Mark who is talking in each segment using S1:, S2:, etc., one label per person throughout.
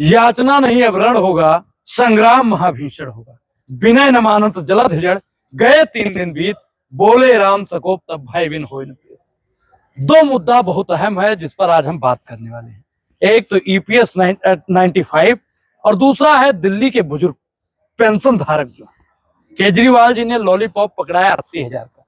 S1: याचना नहीं अब रण होगा, संग्राम महाभीषण होगा। विनय न मानत जलद हिजड़, गए 3 दिन बीत, बोले राम सकोप तब भय बिन होय न प्रीत। दो मुद्दा बहुत अहम है जिस पर आज हम बात करने वाले हैं। एक तो ईपीएस 95 और दूसरा है दिल्ली के बुजुर्ग पेंशन धारक। जो केजरीवाल जी ने लॉलीपॉप पकड़ाया 80,000 का,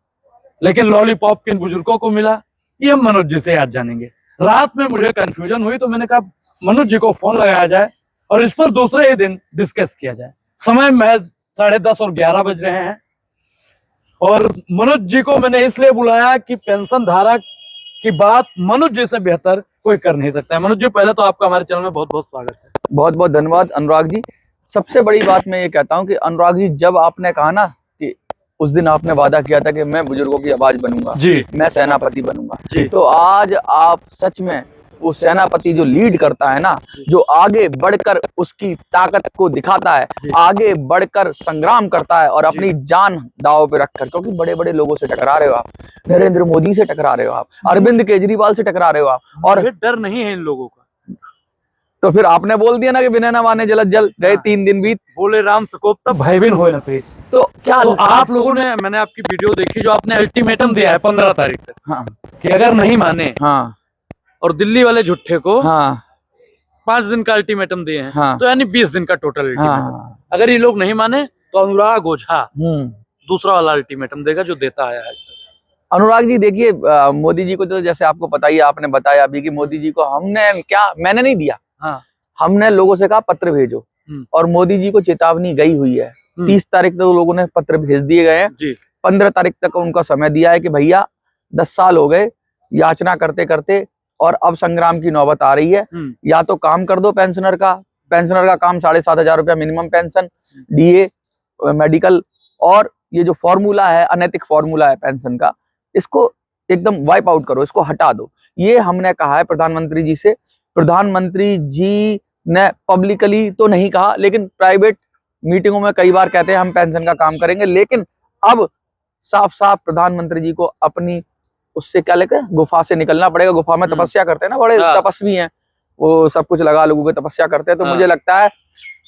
S1: लेकिन लॉलीपॉप किन बुजुर्गों को मिला ये हम मनोज जी से आज जानेंगे। रात में मुझे कंफ्यूजन हुई तो मैंने कहा मनोज जी को फोन लगाया जाए और इस पर दूसरे ही दिन डिस्कस किया जाए। समय महज 10:30 और 11 बज रहे हैं और मनोज जी को मैंने इसलिए बुलाया कि पेंशन धारक की बात मनोज जी से बेहतर कोई कर नहीं सकता है। मनोज जी, पहले तो आपका हमारे चैनल में बहुत बहुत स्वागत है।
S2: बहुत बहुत धन्यवाद अनुराग जी। सबसे बड़ी बात मैं ये कहता हूँ कि अनुराग जी, जब आपने कहा ना कि उस दिन आपने वादा किया था कि मैं बुजुर्गों की आवाज बनूंगा
S1: जी,
S2: मैं सेनापति बनूंगा
S1: जी।
S2: तो आज आप सच में वो सेनापति जो लीड करता है ना, जो आगे बढ़कर उसकी ताकत को दिखाता है, आगे बढ़कर संग्राम करता है और अपनी जान दांव पे रखकर, क्योंकि बड़े बड़े लोगों से टकरा रहे हो आप, नरेंद्र मोदी से टकरा रहे हो आप, अरविंद केजरीवाल से टकरा रहे हो आप, और
S1: डर नहीं है इन लोगों का।
S2: तो फिर आपने बोल दिया ना कि विनय न माने जलद जल, गए 3 दिन बीत,
S1: बोले राम सकोप तब भय बिन होय न प्रीत।
S2: तो क्या
S1: तो आप लोगों ने, मैंने आपकी वीडियो देखी जो आपने अल्टीमेटम दिया है 15 तारीख तक,
S2: हाँ
S1: कि अगर नहीं माने,
S2: हाँ
S1: और दिल्ली वाले झुट्ठे को
S2: हाँ
S1: 5 दिन का अल्टीमेटम दिए हैं,
S2: हाँ
S1: तो यानी 20 दिन का टोटल अल्टीमेटम।
S2: हाँ
S1: अगर ये लोग नहीं माने तो अनुराग ओझा
S2: हम्म।
S1: दूसरा वाला अल्टीमेटम देगा जो देता है आज तक।
S2: अनुराग जी देखिए, मोदी जी को तो जैसे आपको पता ही है, आपने बताया अभी कि मोदी जी को हमने क्या, मैंने नहीं दिया,
S1: हाँ,
S2: हमने लोगों से कहा पत्र भेजो, और मोदी जी को चेतावनी गई हुई है। 30 तारीख तक लोगों ने पत्र भेज दिए गए हैं
S1: जी।
S2: 15 तारीख तक उनका समय दिया है कि भैया 10 साल हो गए याचना करते करते और अब संग्राम की नौबत आ रही है, या तो काम कर दो पेंशनर का काम 7,500 रुपया मिनिमम पेंशन, डीए, मेडिकल, और ये जो फॉर्मूला है, अनैतिक फॉर्मूला है पेंशन का, इसको एकदम वाइप आउट करो, इसको हटा दो। ये हमने कहा है प्रधानमंत्री जी से। प्रधानमंत्री जी ने पब्लिकली तो नहीं कहा, लेकिन प्राइवेट मीटिंगों में कई बार कहते हैं हम पेंशन का काम करेंगे, लेकिन अब साफ साफ प्रधानमंत्री जी को अपनी उससे क्या लेकर गुफा से निकलना पड़ेगा। गुफा में तपस्या करते हैं ना, बड़े तपस्वी हैं वो, सब कुछ लगा लोगों के तपस्या करते हैं। तो मुझे लगता है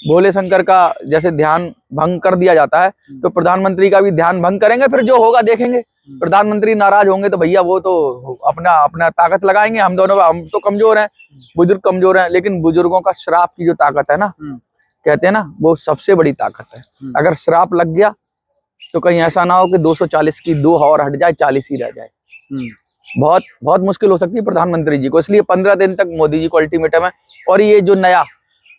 S2: भोले शंकर का जैसे ध्यान भंग कर दिया जाता है, तो प्रधानमंत्री का भी ध्यान भंग करेंगे, फिर जो होगा देखेंगे। प्रधानमंत्री नाराज होंगे तो भैया वो तो अपना अपना ताकत लगाएंगे। हम दोनों, हम तो कमजोर हैं, बुजुर्ग कमजोर हैं, लेकिन बुजुर्गों का श्राप की जो ताकत है ना, कहते हैं ना, वो सबसे बड़ी ताकत है। अगर श्राप लग गया तो कहीं ऐसा ना हो कि 240 की 2 और हट जाए, 40 ही रह जाए। बहुत बहुत मुश्किल हो सकती है प्रधानमंत्री जी को, इसलिए 15 दिन तक मोदी जी को अल्टीमेटम है। और ये जो नया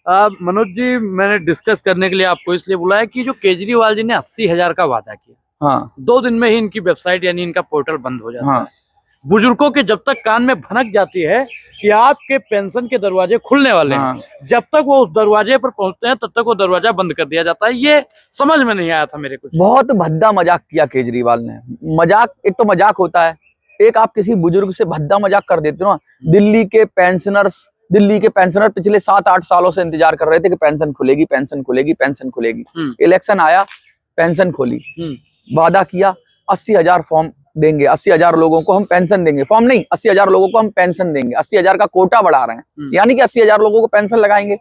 S1: मनोज जी, मैंने डिस्कस करने के लिए आपको इसलिए बुलाया कि जो केजरीवाल जी ने 80,000 का वादा किया,
S2: हाँ,
S1: 2 दिन में ही इनकी वेबसाइट यानी इनका पोर्टल बंद हो जाता
S2: हाँ,
S1: है। बुजुर्गों के जब तक कान में भनक जाती है कि आपके पेंशन के दरवाजे खुलने वाले हैं, जब तक वो उस दरवाजे पर पहुंचते हैं तब तक वो दरवाजा बंद कर दिया जाता है। ये समझ में नहीं आया था मेरे को।
S2: बहुत भद्दा मजाक किया केजरीवाल ने। मजाक, एक तो मजाक होता है, एक आप किसी बुजुर्ग से भद्दा मजाक कर देते हो ना। दिल्ली के पेंशनर पिछले 7-8 सालों से इंतजार कर रहे थे कि पेंशन खुलेगी, पेंशन खुलेगी, पेंशन खुलेगी। इलेक्शन आया, पेंशन खोली, वादा किया 80,000 फॉर्म देंगे, 80,000 लोगों को हम पेंशन देंगे, फॉर्म नहीं, 80,000 लोगों को हम पेंशन देंगे। 80,000 का कोटा बढ़ा रहे हैं, यानी कि 80,000 लोगों को पेंशन लगाएंगे।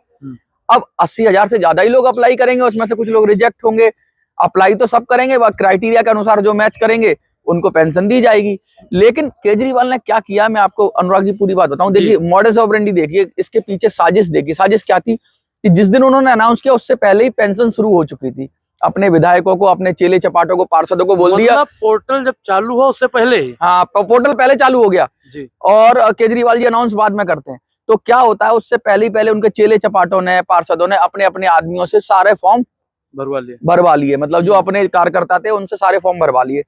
S2: अब 80,000 से ज्यादा ही लोग अप्लाई करेंगे, उसमें से कुछ लोग रिजेक्ट होंगे। अप्लाई तो सब करेंगे, क्राइटेरिया के अनुसार जो मैच करेंगे उनको पेंशन दी जाएगी। लेकिन केजरीवाल ने क्या किया, मैं आपको अनुराग जी पूरी बात बताऊं। देखिए मॉडस ऑपरेंडी देखिए, इसके पीछे साजिश देखिए। साजिश क्या थी कि जिस दिन उन्होंने अनाउंस किया उससे पहले ही पेंशन शुरू हो चुकी थी। अपने विधायकों को, अपने चेले चपाटों को, पार्षदों को बोल दिया,
S1: पोर्टल जब चालू हो उससे पहले ही।
S2: हाँ, पोर्टल पहले चालू हो गया जी। और केजरीवाल जी अनाउंस बाद में करते हैं। तो क्या होता है, उससे पहले उनके चेले चपाटों ने, पार्षदों ने अपने अपने आदमियों से सारे फॉर्म भरवा लिए। मतलब जो अपने कार्यकर्ता थे उनसे सारे फॉर्म भरवा लिए।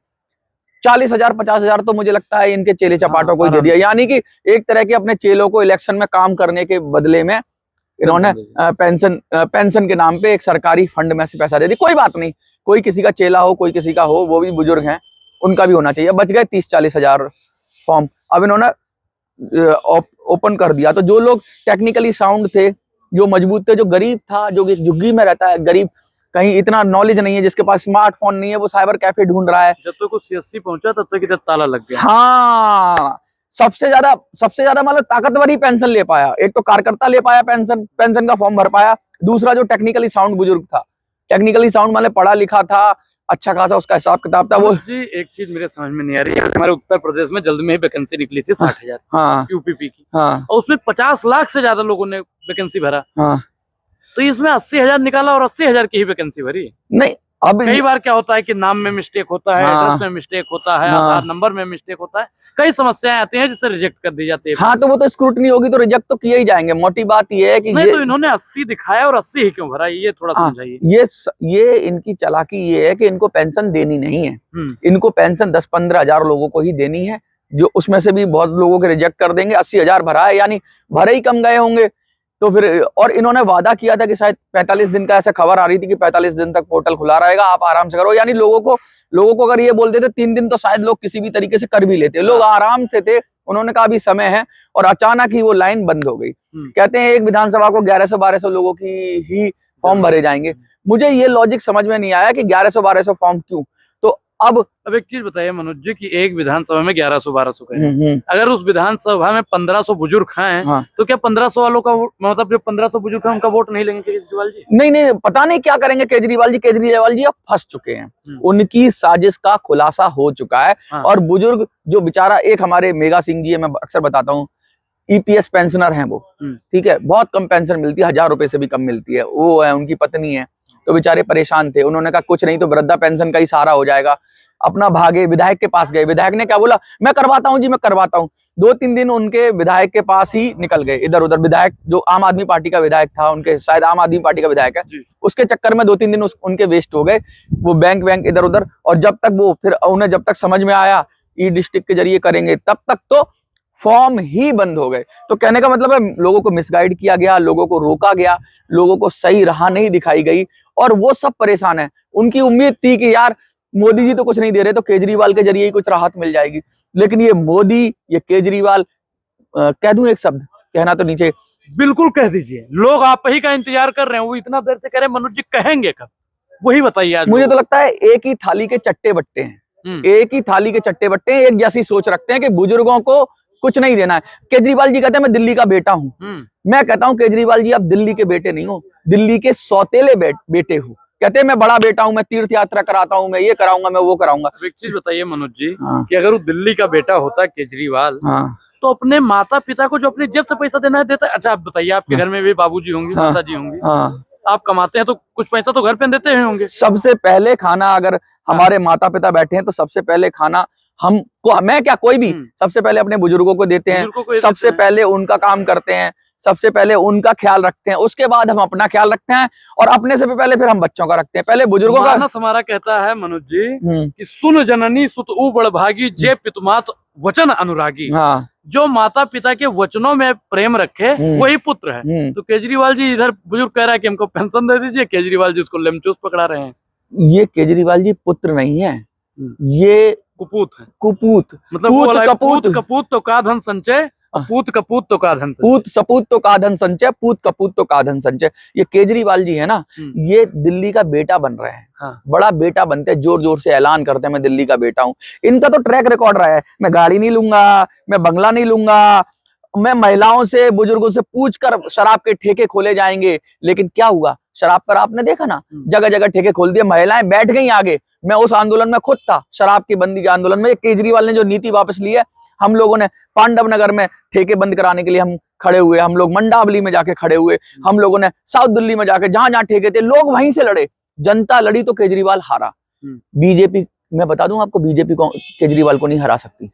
S2: 40,000 50,000 तो मुझे लगता है इनके चेले चपाटों को दे दिया। यानी कि एक तरह के अपने चेलों को इलेक्शन में काम करने के बदले में इन्होंने पेंशन के नाम पे एक सरकारी फंड में से पैसा दे दिया। कोई बात नहीं, कोई किसी का चेला हो, कोई किसी का हो, वो भी बुजुर्ग हैं, उनका भी होना चाहिए। बच गए 30-40 हजार फॉर्म। अब इन्होंने ओपन कर दिया, तो जो लोग टेक्निकली साउंड थे, जो मजबूत थे, जो गरीब था, जो झुग्गी में रहता है, गरीब, कहीं इतना नॉलेज नहीं है, जिसके पास स्मार्टफोन नहीं है, वो साइबर कैफे ढूंढ रहा है।
S1: जब तक वो CSC पहुंचा तब तक इधर ताला लग गया।
S2: हाँ, सबसे ज्यादा मतलब ताकतवर ही पेंशन ले पाया। एक तो कार्यकर्ता ले पाया पेंशन का फॉर्म भर पाया। दूसरा जो टेक्निकली साउंड बुजुर्ग था, टेक्निकली साउंड मतलब पढ़ा लिखा था, अच्छा खासा उसका हिसाब किताब था वो।
S1: जी एक चीज मेरे समझ में नहीं आ रही है, हमारे उत्तर प्रदेश में जल्द में ही वैकेंसी निकली थी 60,000
S2: हाँ
S1: यूपीपी की,
S2: हाँ
S1: और उसमें 50 लाख से ज्यादा लोगों ने वैकेंसी भरा।
S2: हाँ।
S1: तो इसमें 80,000 निकाला और 80,000 की ही वैकेंसी भरी।
S2: नहीं अब
S1: कई बार क्या होता है कि नाम में मिस्टेक होता है,
S2: हाँ,
S1: एड्रेस में मिस्टेक होता है,
S2: हाँ,
S1: आधार नंबर में मिस्टेक होता है, कई समस्याएं आती हैं जिससे रिजेक्ट कर दी जाती है।
S2: हाँ तो वो तो स्क्रूटनी होगी तो रिजेक्ट तो किए ही जाएंगे। मोटी बात ये है कि
S1: नहीं
S2: ये
S1: तो इन्होंने 80 दिखाया और 80 ही क्यों भरा, ये थोड़ा
S2: हाँ,
S1: समझाइए।
S2: ये इनकी चालाकी ये है कि इनको पेंशन देनी नहीं है। इनको पेंशन 10-15 हजार लोगों को ही देनी है, जो उसमें से भी बहुत लोगों के रिजेक्ट कर देंगे। 80,000 भरा है, यानी भरे ही कम गए होंगे। तो फिर और इन्होंने वादा किया था कि शायद 45 दिन का, ऐसा खबर आ रही थी कि 45 दिन तक पोर्टल खुला रहेगा, आप आराम से करो। यानी लोगों को अगर ये बोल देते 3 दिन तो शायद लोग किसी भी तरीके से कर भी लेते, लोग आराम से थे। उन्होंने कहा अभी समय है, और अचानक ही वो लाइन बंद हो गई। कहते हैं एक विधानसभा को 1100-1200 लोगों की ही फॉर्म भरे जाएंगे। मुझे ये लॉजिक समझ में नहीं आया कि 1100-1200 फॉर्म क्यों। तो अब
S1: एक चीज बताइए मनोज जी कि एक विधानसभा में 1100-1200 का, अगर उस विधानसभा में 1500 बुजुर्ग हैं,
S2: हाँ।
S1: तो क्या 1500 वालों का मतलब जो 1500 बुजुर्ग हैं उनका वोट नहीं लेंगे केजरीवाल जी?
S2: नहीं, पता नहीं क्या करेंगे केजरीवाल जी अब फंस चुके हैं। उनकी साजिश का खुलासा हो चुका है।
S1: हाँ।
S2: और बुजुर्ग जो बेचारा, एक हमारे मेगा सिंह जी है, मैं अक्सर बताता हूँ, ईपीएस पेंशनर हैं वो, ठीक है, बहुत कम पेंशन मिलती है, 1000 रुपए से भी कम मिलती है। वो है, उनकी पत्नी है, तो बेचारे परेशान थे। उन्होंने कहा कुछ नहीं तो वृद्धा पेंशन का ही सहारा हो जाएगा। अपना भागे, विधायक के पास गए। विधायक ने क्या बोला, मैं करवाता हूं जी, मैं करवाता हूं। 2-3 दिन उनके विधायक के पास ही निकल गए, इधर उधर। विधायक जो आम आदमी पार्टी का विधायक था, उनके शायद आम आदमी पार्टी का विधायक है, उसके चक्कर में 2-3 दिन उनके वेस्ट हो गए। वो बैंक इधर उधर, और जब तक वो फिर उन्हें जब तक समझ में आया ई डिस्ट्रिक्ट के जरिए करेंगे, तब तक तो फॉर्म ही बंद हो गए। तो कहने का मतलब है लोगों को मिसगाइड किया गया, लोगों को रोका गया, लोगों को सही राह नहीं दिखाई गई, और वो सब परेशान है। उनकी उम्मीद थी कि यार मोदी जी तो कुछ नहीं दे रहे, तो केजरीवाल के जरिए ही कुछ राहत मिल जाएगी। लेकिन ये मोदी, ये केजरीवाल, कह दूं एक शब्द, कहना तो नीचे,
S1: बिल्कुल कह दीजिए। लोग आप ही का इंतजार कर रहे हैं, वो इतना देर से कह रहे हैं मनोज जी कहेंगे कब, वही बताइए।
S2: मुझे तो लगता है एक ही थाली के चट्टे बट्टे हैं, एक ही थाली के चट्टे बट्टे हैं, एक जैसी सोच रखते हैं कि बुजुर्गों को कुछ नहीं देना है। केजरीवाल जी कहते हैं मैं दिल्ली का बेटा हूं। मैं कहता हूं केजरीवाल जी आप दिल्ली के बेटे नहीं हो, दिल्ली के सौतेले बेटे हो। कहते हैं मैं बड़ा बेटा हूं, मैं तीर्थ यात्रा कराता हूं, मैं ये कराऊंगा, मैं वो कराऊंगा।
S1: एक चीज बताइए मनोज जी, कि अगर वो दिल्ली का बेटा होता केजरीवाल, तो अपने माता पिता को जो अपनी जेब से पैसा देना है देता है। अच्छा आप बताइए, आपके घर में भी बाबूजी होंगे, माता जी होंगी, आप कमाते हैं तो कुछ पैसा तो घर पे देते ही होंगे।
S2: सबसे पहले खाना, अगर हमारे माता पिता बैठे हैं तो सबसे पहले खाना हमको, मैं क्या कोई भी, सबसे पहले अपने बुजुर्गों को देते हैं, सबसे पहले उनका काम करते हैं, सबसे पहले उनका ख्याल रखते हैं, उसके बाद हम अपना ख्याल रखते हैं, और अपने से भी पहले फिर हम बच्चों का रखते हैं। पहले बुजुर्गों का।
S1: मानस हमारा कहता है मनोज जी कि सुन जननी सुत ऊ बड़भागी, जे पितुमात वचन अनुरागी।
S2: हाँ। जो
S1: माता पिता के वचनों में प्रेम रखे वही पुत्र है। तो केजरीवाल जी इधर बुजुर्ग कह रहा है कि हमको पेंशन दे दीजिए, केजरीवाल जी उसको लेमचूस पकड़ा रहे हैं।
S2: ये केजरीवाल जी पुत्र नहीं है, ये
S1: कुपूत है।
S2: कुपूत
S1: मतलब कपूत तो का धन संचय, पूत कपूत तो का धन संचय,
S2: पूत सपूत तो का धन संचय, पूत कपूत तो का धन संचय। ये केजरीवाल जी है ना, ये दिल्ली का बेटा बन रहे हैं। हाँ। बड़ा बेटा बनते हैं, जोर जोर से ऐलान करते हैं मैं दिल्ली का बेटा हूं। इनका तो ट्रैक रिकॉर्ड रहा है, मैं गाड़ी नहीं लूंगा, मैं बंगला नहीं लूंगा, मैं महिलाओं से, बुजुर्गों से पूछकर शराब के ठेके खोले जाएंगे। लेकिन क्या हुआ, शराब पर आपने देखा ना, जगह जगह ठेके खोल दिए, महिलाएं बैठ गई आगे। मैं उस आंदोलन में खुद था, शराब की बंदी के आंदोलन में। केजरीवाल ने जो नीति वापस ली है, हम लोगों ने पांडव नगर में ठेके बंद कराने के लिए हम खड़े हुए, हम लोग मंडावली में जाके खड़े हुए, हम लोगों ने साउथ दिल्ली में जाके, जहां जहां ठेके थे लोग वहीं से लड़े, जनता लड़ी तो केजरीवाल हारा। बीजेपी, मैं बता दूं आपको, बीजेपी केजरीवाल को नहीं हरा सकती,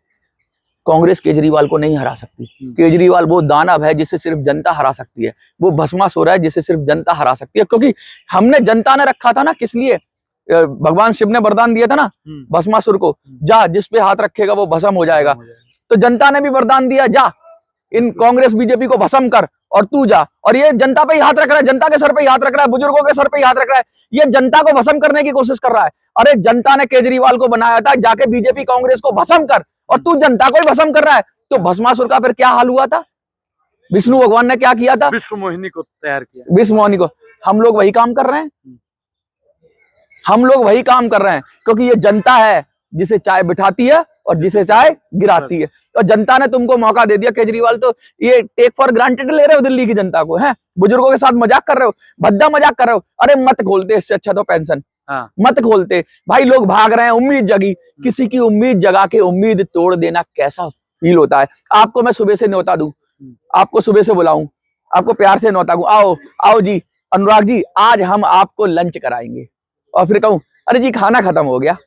S2: कांग्रेस केजरीवाल को नहीं हरा सकती। केजरीवाल वो दानव है जिसे सिर्फ जनता हरा सकती है, वो भस्मासुर है जिसे सिर्फ जनता हरा सकती है। क्योंकि हमने, जनता ने रखा था ना, किस लिए, भगवान शिव ने वरदान दिया था ना भस्मासुर को, जा जिस पे हाथ रखेगा वो भस्म हो जाएगा। तो जनता ने भी वरदान दिया, जा इन कांग्रेस बीजेपी को भस्म कर और तू जा। और ये जनता पे ही हाथ रख रहा है, जनता के सर पे ही हाथ रख रहा है, बुजुर्गों के सर पे ही हाथ रख रहा है, ये जनता को भस्म करने की कोशिश कर रहा है। अरे जनता ने केजरीवाल को बनाया था, जाके बीजेपी कांग्रेस को भस्म कर, और तू जनता को ही भस्म कर रहा है। तो भस्मासुर का फिर क्या हाल हुआ था, विष्णु भगवान ने क्या किया था,
S1: विश्व मोहिनी को तैयार किया,
S2: विश्व मोहिनी को। हम लोग वही काम कर रहे हैं, हम लोग वही काम कर रहे हैं, क्योंकि ये जनता है जिसे चाय बिठाती है और जिसे चाहे गिराती है। और जनता ने तुमको मौका दे दिया। केजरीवाल तो ये टेक फॉर ग्रांटेड ले रहे हो दिल्ली की जनता को, है बुजुर्गों के साथ मजाक कर रहे हो, भद्दा मजाक कर रहे हो। अरे मत खोलते, इससे अच्छा तो पेंशन मत खोलते भाई। लोग भाग रहे हैं, उम्मीद जगी, किसी की उम्मीद जगा के उम्मीद तोड़ देना कैसा फील होता है। आपको मैं सुबह से न्योता दूं, आपको सुबह से बुलाऊं, आपको प्यार से न्योता दूं, आओ आओ जी अनुराग जी आज हम आपको लंच कराएंगे, और फिर कहूं अरे जी खाना खत्म हो गया।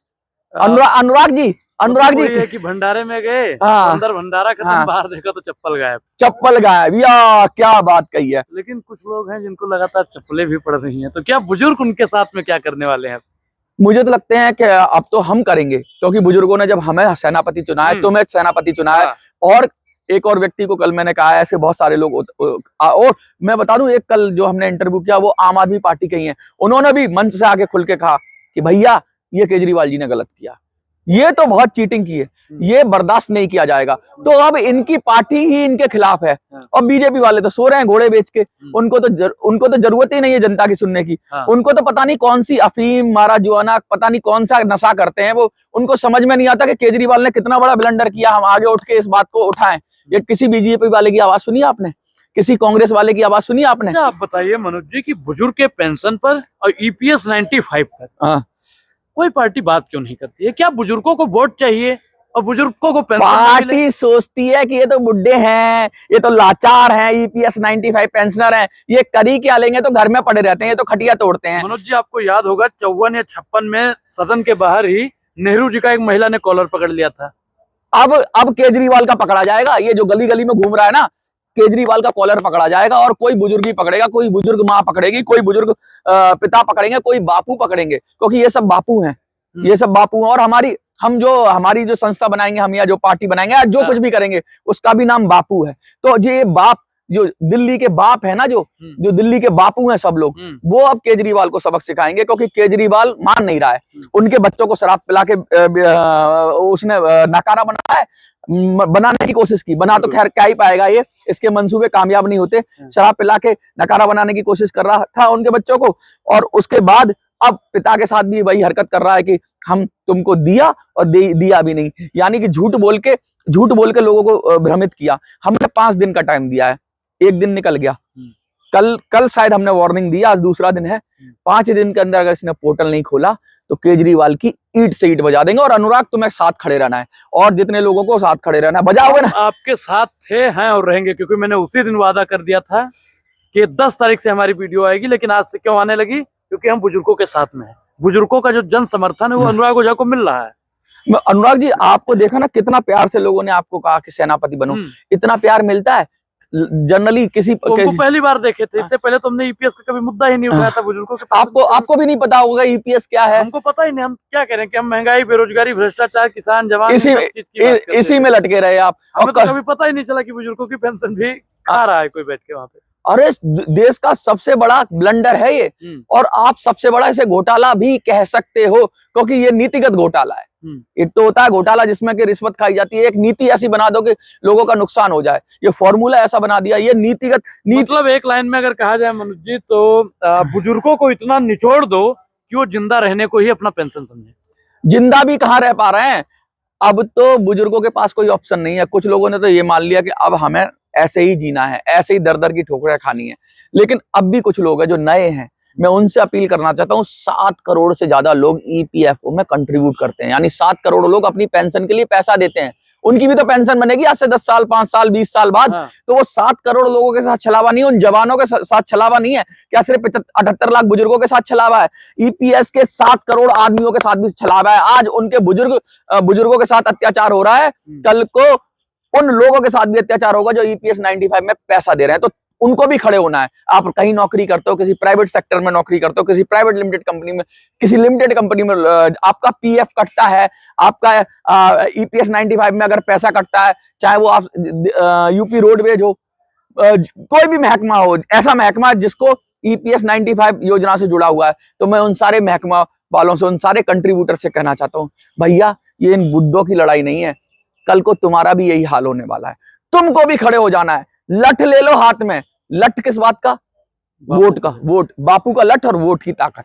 S2: अनुराग जी
S1: है कि भंडारे में गए, अंदर भंडारा खत्म, बाहर देखा तो चप्पल गायब।
S2: चप्पल गायब, या क्या बात कही है।
S1: लेकिन कुछ लोग हैं जिनको लगातार चप्पलें भी पड़ रही हैं, तो क्या बुजुर्ग उनके साथ में क्या करने वाले हैं?
S2: मुझे तो लगते हैं कि अब तो हम करेंगे, क्योंकि बुजुर्गों ने जब हमें सेनापति चुना है, तुम्हें सेनापति चुना है, और एक और व्यक्ति को कल मैंने कहा है, ऐसे बहुत सारे लोग। और मैं बता दूं, एक कल जो हमने इंटरव्यू किया वो आम आदमी पार्टी के ही हैं, उन्होंने भी मंच से आके खुल के कहा कि भैया ये केजरीवाल जी ने गलत किया, ये तो बहुत चीटिंग की है, ये बर्दाश्त नहीं किया जाएगा। तो अब इनकी पार्टी ही इनके खिलाफ है, और बीजेपी वाले तो सो रहे हैं घोड़े बेच के। उनको तो जरूरत ही नहीं है जनता की सुनने की। उनको तो पता नहीं कौन सी अफीम, माराजुआना, पता नहीं कौन सा नशा करते हैं वो, उनको समझ में नहीं आता कि केजरीवाल ने कितना बड़ा ब्लंडर किया। हम आगे उठ के इस बात को उठाएं। ये किसी बीजेपी वाले की आवाज सुनी आपने? किसी कांग्रेस वाले की आवाज सुनी आपने?
S1: अच्छा, आप बताइए मनोज जी की बुजुर्ग के पेंशन पर और EPS 95 पर कोई पार्टी बात क्यों नहीं करती है? क्या बुजुर्गों को वोट चाहिए और बुजुर्गों को पेंशन?
S2: पार्टी सोचती है कि ये तो बुड्ढे हैं, ये तो लाचार हैं, EPS 95 पेंशनर हैं, ये करी क्या लेंगे, तो घर में पड़े रहते हैं, ये तो खटिया तोड़ते हैं।
S1: मनोज जी आपको याद होगा 54 या 56 में सदन के बाहर ही नेहरू जी का एक महिला ने कॉलर पकड़ लिया था।
S2: अब केजरीवाल का पकड़ा जाएगा। ये जो गली गली में घूम रहा है ना, केजरीवाल का कॉलर पकड़ा जाएगा, और कोई बुजुर्ग ही पकड़ेगा, कोई बुजुर्ग माँ पकड़ेगी, कोई बुजुर्ग पिता पकड़ेंगे, कोई बापू पकड़ेंगे, क्योंकि ये सब बापू हैं, ये सब बापू हैं। और हमारी जो संस्था बनाएंगे हम, या जो पार्टी बनाएंगे, या जो कुछ भी करेंगे, उसका भी नाम बापू है। तो ये बाप, जो दिल्ली के बाप है ना, जो दिल्ली के बापू हैं सब लोग, वो अब केजरीवाल को सबक सिखाएंगे, क्योंकि केजरीवाल मान नहीं रहा है। उनके बच्चों को शराब पिला के उसने नकारा बनाया है, बनाने की कोशिश की, बना तो खैर क्या ही पाएगा, ये इसके मंसूबे कामयाब नहीं होते। शराब पिला के नकारा बनाने की कोशिश कर रहा था उनके बच्चों को, और उसके बाद अब पिता के साथ भी वही हरकत कर रहा है कि हम तुमको दिया और दिया भी नहीं, यानी कि झूठ बोल के लोगों को भ्रमित किया। हमने 5 दिन का टाइम दिया है, 1 दिन निकल गया। कल शायद हमने वार्निंग दी, आज दूसरा दिन है। 5 दिन के अंदर अगर इसने पोर्टल नहीं खोला तो केजरीवाल की ईंट से ईंट बजा देंगे। और अनुराग तुम्हें साथ खड़े रहना है, और जितने लोगों को साथ खड़े रहना है, बजाओगे ना?
S1: आपके साथ थे, हैं और रहेंगे, क्योंकि मैंने उसी दिन वादा कर दिया था कि 10 तारीख से हमारी वीडियो आएगी। लेकिन आज से क्यों आने लगी? क्योंकि हम बुजुर्गों के साथ में हैं। बुजुर्गों का जो जन समर्थन है वो अनुराग ओझा को मिल रहा है।
S2: अनुराग जी आपको देखा ना, कितना प्यार से लोगों ने आपको कहा कि सेनापति बनो। इतना प्यार मिलता है जनरली किसी
S1: उनको पहली बार देखे थे, इससे पहले तुमने EPS का कभी मुद्दा ही नहीं उठाया था बुजुर्गों के।
S2: आपको भी नहीं पता होगा EPS क्या है?
S1: हमको पता ही नहीं। हम क्या करें कि हम महंगाई, बेरोजगारी, भ्रष्टाचार, किसान, जवान,
S2: इसी में लटके रहे आप।
S1: हमें तो कभी पता ही नहीं चला कि बुजुर्गों की पेंशन भी खा रहा है कोई बैठ के वहाँ पे।
S2: अरे देश का सबसे बड़ा ब्लंडर है ये, और आप सबसे बड़ा इसे घोटाला भी कह सकते हो, क्योंकि ये नीतिगत घोटाला है। एक तो होता है घोटाला जिसमें कि रिश्वत खाई जाती है, एक नीति ऐसी बना दो कि लोगों का नुकसान हो जाए, ये फॉर्मूला ऐसा बना दिया, ये नीतिगत
S1: मतलब एक लाइन में अगर कहा जाए मनोज जी, तो बुजुर्गों को इतना निचोड़ दो कि वो जिंदा रहने को ही अपना पेंशन समझे।
S2: जिंदा भी कहाँ रह पा रहे हैं? अब तो बुजुर्गों के पास कोई ऑप्शन नहीं है। कुछ लोगों ने तो ये मान लिया कि अब हमें ऐसे ही जीना है, ऐसे ही दर दर की ठोकरें खानी है। लेकिन अब भी कुछ लोग हैं जो नए हैं, मैं उनसे अपील करना चाहता हूँ। 7 करोड़ से ज्यादा लोग EPFO में कंट्रीब्यूट करते हैं, यानी 7 करोड़ लोग अपनी पेंशन के लिए पैसा देते हैं। उनकी भी तो पेंशन बनेगी आज से 10 साल, 5 साल, 20 साल बाद। तो वो 7 करोड़ लोगों के साथ छलावा नहीं है, उन जवानों के साथ छलावा नहीं है। क्या सिर्फ 78 लाख बुजुर्गों के साथ छलावा है? EPS के 7 करोड़ आदमियों के साथ भी छलावा है। आज उनके बुजुर्गों के साथ अत्याचार हो रहा है, कल को उन लोगों के साथ भी अत्याचार होगा जो EPS 95 में पैसा दे रहे हैं। तो उनको भी खड़े होना है। आप कहीं नौकरी करते हो, किसी प्राइवेट सेक्टर में नौकरी करते हो, किसी प्राइवेट लिमिटेड कंपनी में, किसी लिमिटेड कंपनी में आपका PF कटता है, आपका EPS 95 में अगर पैसा कटता है, चाहे वो आप UP रोडवेज हो, कोई भी महकमा हो, ऐसा महकमा जिसको EPS 95 योजना से जुड़ा हुआ है, तो मैं उन सारे महकमा वालों से, उन सारे कंट्रीब्यूटर से कहना चाहता हूँ, भैया ये इन बुड्ढों की लड़ाई नहीं है, कल को तुम्हारा भी यही हाल होने वाला है। तुमको भी खड़े हो जाना है। लठ ले लो हाथ में। लठ किस बात का? वोट का। वोट, बापू का लठ और वोट की ताकत।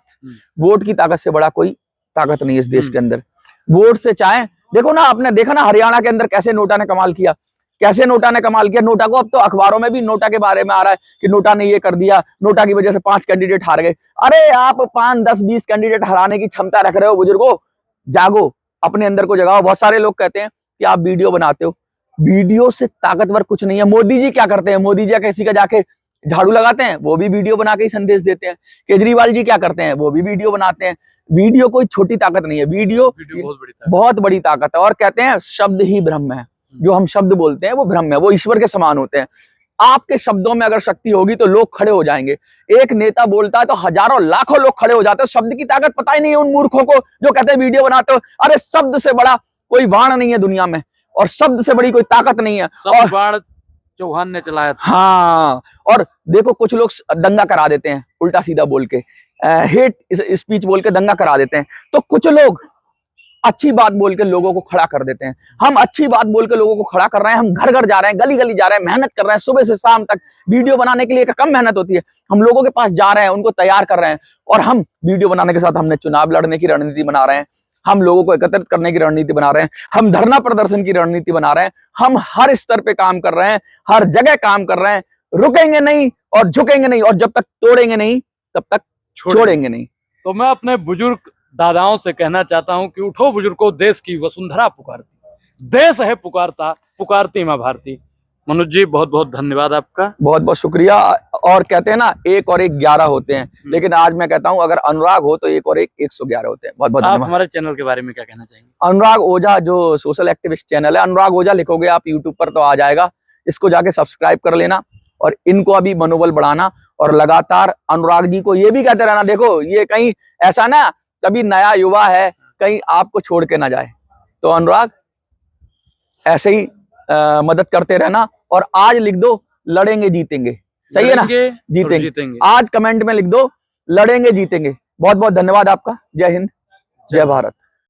S2: वोट की ताकत से बड़ा कोई ताकत नहीं है इस देश के अंदर। वोट से चाहे देखो ना, आपने देखा ना हरियाणा के अंदर कैसे नोटा ने कमाल किया, कैसे नोटा ने कमाल किया। नोटा को अब तो अखबारों में भी नोटा के बारे में आ रहा है कि नोटा ने ये कर दिया, नोटा की वजह से 5 कैंडिडेट हार गए। अरे आप 5, 10, 20 कैंडिडेट हराने की क्षमता रख रहे हो बुजुर्गो, जागो, अपने अंदर को जगाओ। बहुत सारे लोग कहते हैं कि आप वीडियो बनाते हो, वीडियो से ताकतवर कुछ नहीं है। मोदी जी क्या करते हैं? मोदी जी किसी का जाके झाड़ू लगाते हैं? वो भी वीडियो बना के ही संदेश देते हैं। केजरीवाल जी क्या करते हैं? वो भी वीडियो बनाते हैं। वीडियो कोई छोटी ताकत नहीं है, वीडियो बहुत बड़ी ताकत है। और कहते हैं शब्द ही ब्रह्म है, जो हम शब्द बोलते हैं वो ब्रह्म है, वो ईश्वर के समान होते हैं। आपके शब्दों में अगर शक्ति होगी तो लोग खड़े हो जाएंगे। एक नेता बोलता है तो हजारों लाखों लोग खड़े हो जाते हैं। शब्द की ताकत पता ही नहीं है उन मूर्खों को जो कहते हैं वीडियो बनाते हो। अरे शब्द से बड़ा कोई बाण नहीं है दुनिया में, और शब्द से बड़ी कोई ताकत नहीं है। और
S1: बाण चौहान ने चलाया था।
S2: हाँ, और देखो कुछ लोग दंगा करा देते हैं उल्टा सीधा बोल के, हेट स्पीच बोल के दंगा करा देते हैं। तो कुछ लोग अच्छी बात बोल के लोगों को खड़ा कर देते हैं। हम अच्छी बात बोल के लोगों को खड़ा कर रहे हैं, हम घर घर जा रहे हैं, गली गली जा रहे हैं, मेहनत कर रहे हैं सुबह से शाम तक। वीडियो बनाने के लिए कम मेहनत होती है, हम लोगों के पास जा रहे हैं, उनको तैयार कर रहे हैं। और हम वीडियो बनाने के साथ हमने चुनाव लड़ने की रणनीति बना रहे हैं, हम लोगों को एकत्रित करने की रणनीति बना रहे हैं, हम धरना प्रदर्शन की रणनीति बना रहे हैं। हम हर स्तर पे काम कर रहे हैं, हर जगह काम कर रहे हैं। रुकेंगे नहीं और झुकेंगे नहीं, और जब तक तोड़ेंगे नहीं तब तक छोड़ेंगे नहीं।
S1: तो मैं अपने बुजुर्ग दादाओं से कहना चाहता हूं कि उठो बुजुर्गों, देश की वसुंधरा पुकारती, देश है पुकारता, पुकारती मां भारती। मनोज जी बहुत बहुत धन्यवाद आपका।
S2: बहुत बहुत शुक्रिया। और कहते हैं ना 1 और 1 11 होते हैं, लेकिन आज मैं कहता हूं अगर अनुराग हो तो 1 और 1 111 होते हैं। बहुत बहुत
S1: आप
S2: धन्यवाद।
S1: हमारे चैनल के बारे में क्या कहना चाहेंगे?
S2: अनुराग ओझा जो सोशल एक्टिविस्ट चैनल है, अनुराग ओझा लिखोगे आप यूट्यूब पर तो आ जाएगा, इसको जाके सब्सक्राइब कर लेना और इनको अभी मनोबल बढ़ाना। और लगातार अनुराग जी को ये भी कहते रहना, देखो ये कहीं ऐसा ना कभी नया युवा है कहीं आपको छोड़ के ना जाए। तो अनुराग ऐसे ही मदद करते रहना। और आज लिख दो लड़ेंगे जीतेंगे, सही है ना? जीतेंगे। आज कमेंट में लिख दो लड़ेंगे जीतेंगे। बहुत बहुत धन्यवाद आपका। जय हिंद, जय भारत।